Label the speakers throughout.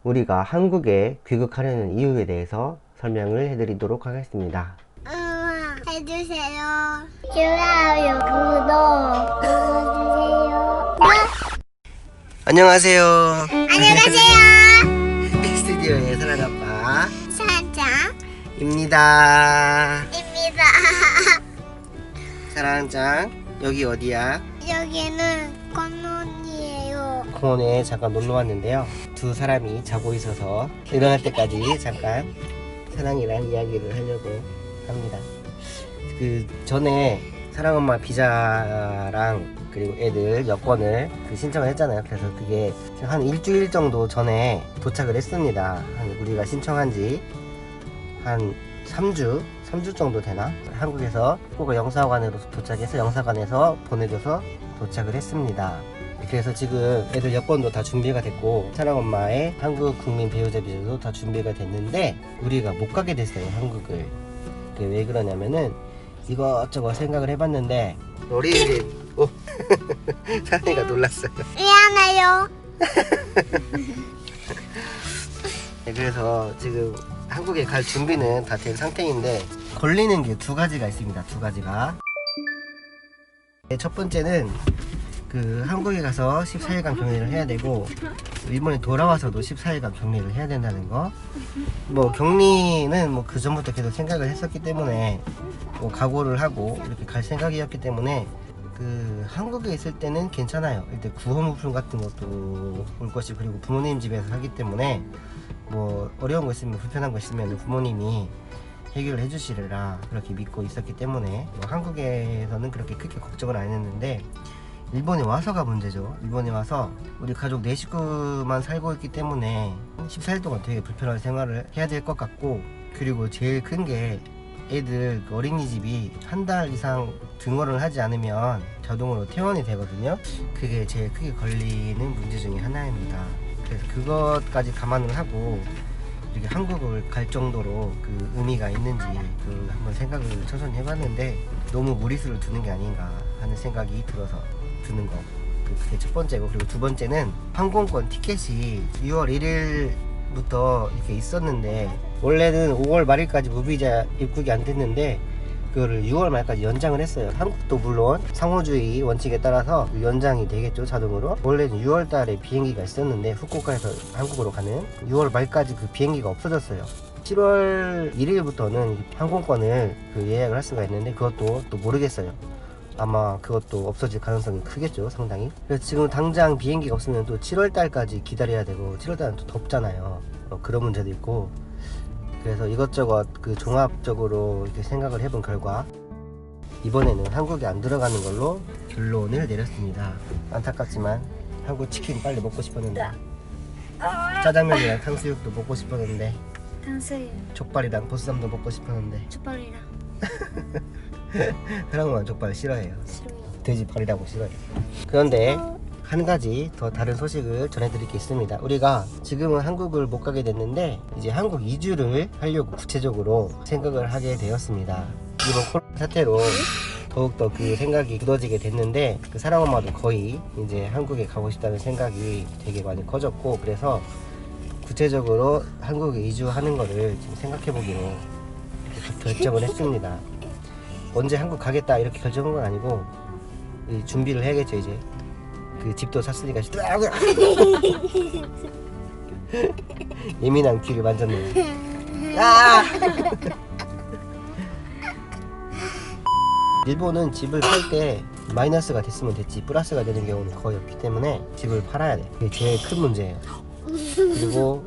Speaker 1: 우리가 한국에 귀국하려는 이유에 대해서 설명을 해드리도록 하겠습니다.
Speaker 2: 해주세요. 좋아요, 구독 눌러주세요.
Speaker 1: 안녕하세요.
Speaker 2: 안녕하세요.
Speaker 1: 스튜디오의 사랑아빠
Speaker 2: 사장입니다.
Speaker 1: 입니다. 사랑짱, 여기 어디야?
Speaker 2: 여기는 건너이에요.
Speaker 1: 공원에 잠깐 놀러 왔는데요. 두 사람이 자고 있어서 일어날 때까지 잠깐 사랑이랑 이야기를 하려고 합니다. 그 전에 사랑엄마 비자랑 그리고 애들 여권을 신청을 했잖아요. 그래서 그게 한 일주일 정도 전에 도착을 했습니다. 우리가 신청한 지 한 3주 정도 되나? 한국에서 후쿠오카 영사관으로 도착해서 영사관에서 보내줘서 도착을 했습니다. 그래서 지금 애들 여권도 다 준비가 됐고 사랑엄마의 한국 국민 배우자 비자도 다 준비가 됐는데 우리가 못 가게 됐어요, 한국을. 그게 왜 그러냐면은 이것저것 생각을 해봤는데 우리 사랑이가 놀랐어요.
Speaker 2: 미안해요.
Speaker 1: 네, 그래서 지금 한국에 갈 준비는 다 된 상태인데 걸리는 게 두 가지가 있습니다. 두 가지가. 첫 번째는 그 한국에 가서 14일간 격리를 해야 되고 일본에 돌아와서도 14일간 격리를 해야 된다는 거. 뭐 격리는 뭐 그 전부터 계속 생각을 했었기 때문에 뭐 각오를 하고 이렇게 갈 생각이었기 때문에 그 한국에 있을 때는 괜찮아요. 일단 구호물품 같은 것도 올 것이, 그리고 부모님 집에서 하기 때문에 뭐 어려운 거 있으면, 불편한 거 있으면 부모님이 해결을 해주시리라 그렇게 믿고 있었기 때문에 뭐 한국에서는 그렇게 크게 걱정을 안 했는데 일본에 와서가 문제죠. 일본에 와서 우리 가족 4식구만 살고 있기 때문에 14일 동안 되게 불편한 생활을 해야 될 것 같고, 그리고 제일 큰 게 애들 어린이집이 한 달 이상 등원을 하지 않으면 자동으로 퇴원이 되거든요. 그게 제일 크게 걸리는 문제 중에 하나입니다. 그래서 그것까지 감안을 하고 이렇게 한국을 갈 정도로 그 의미가 있는지 한번 생각을 천천히 해봤는데 너무 무리수를 두는 게 아닌가 하는 생각이 들어서 드는 거. 그게 첫 번째고, 그리고 두 번째는 항공권 티켓이 6월 1일부터 이렇게 있었는데 원래는 5월 말일까지 무비자 입국이 안 됐는데 그거를 6월 말까지 연장을 했어요. 한국도 물론 상호주의 원칙에 따라서 연장이 되겠죠, 자동으로. 원래는 6월 달에 비행기가 있었는데 후쿠오카에서 한국으로 가는 6월 말까지 그 비행기가 없어졌어요. 7월 1일부터는 항공권을 예약을 할 수가 있는데 그것도 또 모르겠어요. 아마 그것도 없어질 가능성이 크겠죠, 상당히. 그래서 지금 당장 비행기가 없으면 또 7월 달까지 기다려야 되고 7월 달은 또 덥잖아요. 그런 문제도 있고. 그래서 이것저것 종합적으로 이렇게 생각을 해본 결과 이번에는 한국에 안 들어가는 걸로 결론을 내렸습니다. 안타깝지만 한국 치킨 빨리 먹고 싶었는데, 짜장면이랑 탕수육도 먹고 싶었는데,
Speaker 2: 탕수육,
Speaker 1: 족발이랑 보쌈도 먹고 싶었는데,
Speaker 2: 족발이랑
Speaker 1: 사랑만 족발 싫어해요.
Speaker 2: 싫어요.
Speaker 1: 돼지발이라고 싫어해요. 그런데 한 가지 더 다른 소식을 전해드릴 게 있습니다. 우리가 지금은 한국을 못 가게 됐는데 이제 한국 이주를 하려고 구체적으로 생각을 하게 되었습니다. 이번 코로나 사태로 더욱더 그 생각이 굳어지게 됐는데 그 사랑엄마도 거의 이제 한국에 가고 싶다는 생각이 되게 많이 커졌고, 그래서 구체적으로 한국에 이주하는 거를 지금 생각해 보기로 결정을 했습니다. 언제 한국 가겠다 이렇게 결정한 건 아니고 준비를 해야겠죠. 이제 그 집도 샀으니까 예민한 귀를 만졌네요. 아! 일본은 집을 팔 때 마이너스가 됐으면 됐지 플러스가 되는 경우는 거의 없기 때문에 집을 팔아야 돼. 그게 제일 큰 문제예요. 그리고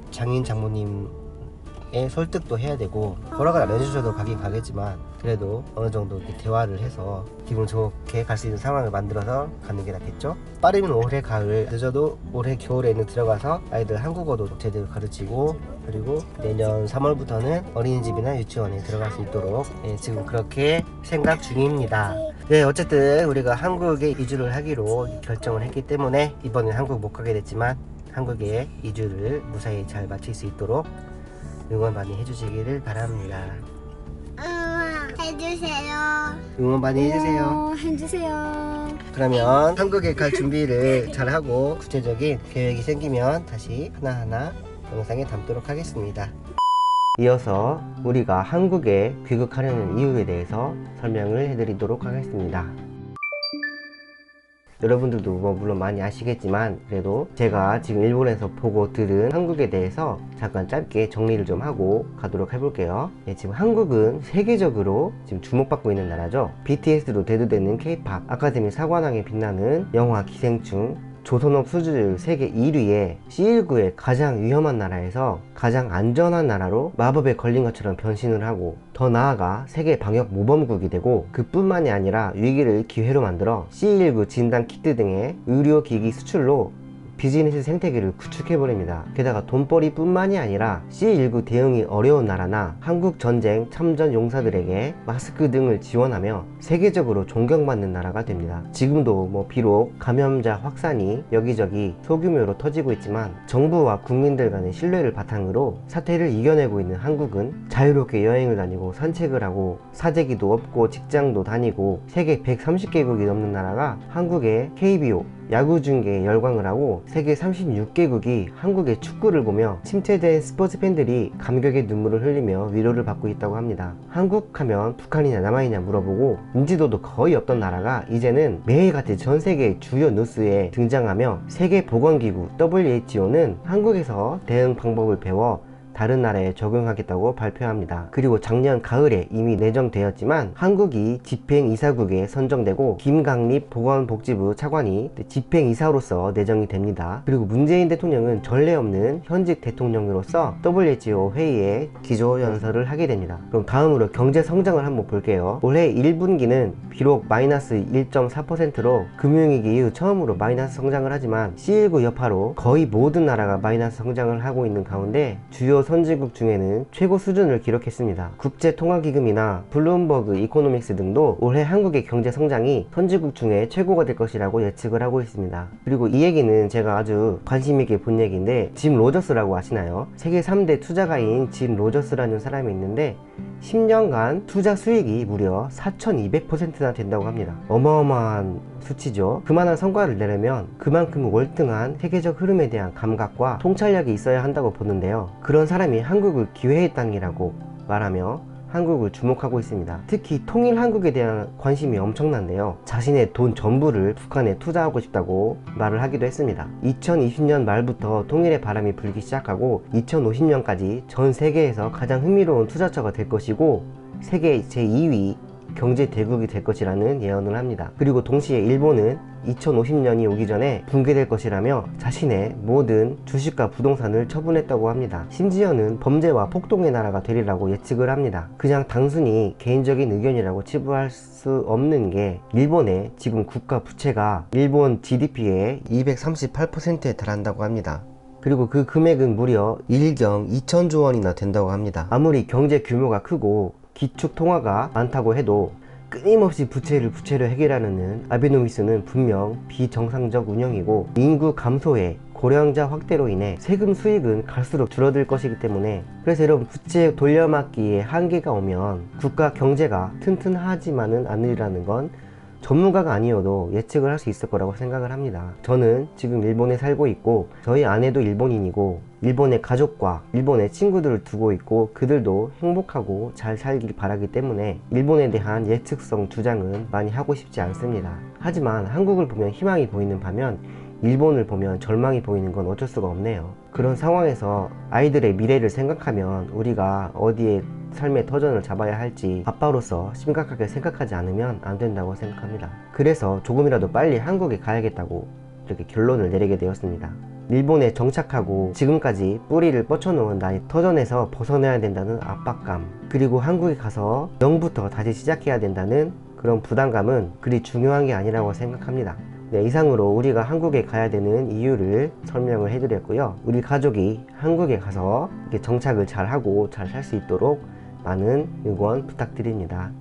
Speaker 1: 장인 장모님의 설득도 해야 되고, 허락을 안 해주셔도 가긴 가겠지만 그래도 어느 정도 이렇게 대화를 해서 기분 좋게 갈 수 있는 상황을 만들어서 가는 게 낫겠죠. 빠르면 올해 가을, 늦어도 올해 겨울에는 들어가서 아이들 한국어도 제대로 가르치고, 그리고 내년 3월부터는 어린이집이나 유치원에 들어갈 수 있도록 지금 그렇게 생각 중입니다. 네, 어쨌든 우리가 한국에 이주를 하기로 결정을 했기 때문에 이번엔 한국 못 가게 됐지만 한국에 이주를 무사히 잘 마칠 수 있도록 응원 많이 해주시기를 바랍니다.
Speaker 2: 해주세요.
Speaker 1: 응원 많이 해주세요.
Speaker 2: 해주세요.
Speaker 1: 그러면 한국에 갈 준비를 잘하고 구체적인 계획이 생기면 다시 하나하나 영상에 담도록 하겠습니다. 이어서 우리가 한국에 귀국하려는 이유에 대해서 설명을 해드리도록 하겠습니다. 여러분들도 물론 많이 아시겠지만 그래도 제가 지금 일본에서 보고 들은 한국에 대해서 잠깐 짧게 정리를 좀 하고 가도록 해볼게요. 지금 한국은 세계적으로 지금 주목받고 있는 나라죠. BTS로 대두되는 K-POP, 아카데미 사관왕에 빛나는 영화 기생충, 조선업 수주율 세계 1위에 C19의 가장 위험한 나라에서 가장 안전한 나라로 마법에 걸린 것처럼 변신을 하고, 더 나아가 세계 방역 모범국이 되고, 그뿐만이 아니라 위기를 기회로 만들어 C19 진단 키트 등의 의료기기 수출로 비즈니스 생태계를 구축해버립니다. 게다가 돈벌이 뿐만이 아니라 C19 대응이 어려운 나라나 한국 전쟁 참전 용사들에게 마스크 등을 지원하며 세계적으로 존경받는 나라가 됩니다. 지금도 비록 감염자 확산이 여기저기 소규모로 터지고 있지만 정부와 국민들 간의 신뢰를 바탕으로 사태를 이겨내고 있는 한국은 자유롭게 여행을 다니고 산책을 하고 사재기도 없고 직장도 다니고 세계 130개국이 넘는 나라가 한국의 KBO 야구 중계에 열광을 하고 세계 36개국이 한국의 축구를 보며 침체된 스포츠 팬들이 감격의 눈물을 흘리며 위로를 받고 있다고 합니다. 한국 하면 북한이냐 남한이냐 물어보고 인지도도 거의 없던 나라가 이제는 매일같이 전 세계 주요 뉴스에 등장하며 세계보건기구 WHO는 한국에서 대응 방법을 배워 다른 나라에 적용하겠다고 발표합니다. 그리고 작년 가을에 이미 내정되었지만 한국이 집행이사국에 선정되고 김강립 보건복지부 차관이 집행이사로서 내정이 됩니다. 그리고 문재인 대통령은 전례 없는 현직 대통령으로서 WHO 회의에 기조연설을 하게 됩니다. 그럼 다음으로 경제 성장을 한번 볼게요. 올해 1분기는 비록 마이너스 1.4%로 금융위기 이후 처음으로 마이너스 성장을 하지만 C19 여파로 거의 모든 나라가 마이너스 성장을 하고 있는 가운데 주요 선진국 중에는 최고 수준을 기록했습니다. 국제통화기금이나 블룸버그 이코노믹스 등도 올해 한국의 경제 성장이 선진국 중에 최고가 될 것이라고 예측을 하고 있습니다. 그리고 이 얘기는 제가 아주 관심 있게 본 얘기인데, 짐 로저스라고 아시나요? 세계 3대 투자가인 짐 로저스라는 사람이 있는데 10년간 투자 수익이 무려 4200%나 된다고 합니다. 어마어마한 수치죠. 그만한 성과를 내려면 그만큼 월등한 세계적 흐름에 대한 감각과 통찰력이 있어야 한다고 보는데요. 그런 사람이 한국을 기회의 땅이라고 말하며 한국을 주목하고 있습니다. 특히 통일 한국에 대한 관심이 엄청난데요. 자신의 돈 전부를 북한에 투자하고 싶다고 말을 하기도 했습니다. 2020년 말부터 통일의 바람이 불기 시작하고 2050년까지 전 세계에서 가장 흥미로운 투자처가 될 것이고 세계 제2위 경제 대국이 될 것이라는 예언을 합니다. 그리고 동시에 일본은 2050년이 오기 전에 붕괴될 것이라며 자신의 모든 주식과 부동산을 처분했다고 합니다. 심지어는 범죄와 폭동의 나라가 되리라고 예측을 합니다. 그냥 단순히 개인적인 의견이라고 치부할 수 없는 게 일본의 지금 국가 부채가 일본 GDP의 238%에 달한다고 합니다. 그리고 그 금액은 무려 1경 2000조 원이나 된다고 합니다. 아무리 경제 규모가 크고 기축 통화가 많다고 해도 끊임없이 부채를 부채로 해결하는 아베노미스는 분명 비정상적 운영이고 인구 감소에 고령자 확대로 인해 세금 수익은 갈수록 줄어들 것이기 때문에, 그래서 여러분, 부채 돌려막기에 한계가 오면 국가 경제가 튼튼하지만은 않으리라는 건 전문가가 아니어도 예측을 할 수 있을 거라고 생각을 합니다. 저는 지금 일본에 살고 있고 저희 아내도 일본인이고 일본의 가족과 일본의 친구들을 두고 있고 그들도 행복하고 잘 살길 바라기 때문에 일본에 대한 예측성 주장은 많이 하고 싶지 않습니다. 하지만 한국을 보면 희망이 보이는 반면 일본을 보면 절망이 보이는 건 어쩔 수가 없네요. 그런 상황에서 아이들의 미래를 생각하면 우리가 어디에 삶의 터전을 잡아야 할지 아빠로서 심각하게 생각하지 않으면 안 된다고 생각합니다. 그래서 조금이라도 빨리 한국에 가야겠다고 이렇게 결론을 내리게 되었습니다. 일본에 정착하고 지금까지 뿌리를 뻗쳐놓은 나의 터전에서 벗어나야 된다는 압박감, 그리고 한국에 가서 0부터 다시 시작해야 된다는 그런 부담감은 그리 중요한 게 아니라고 생각합니다. 네, 이상으로 우리가 한국에 가야 되는 이유를 설명을 해드렸고요. 우리 가족이 한국에 가서 이렇게 정착을 잘 하고 잘 살 수 있도록 많은 응원 부탁드립니다.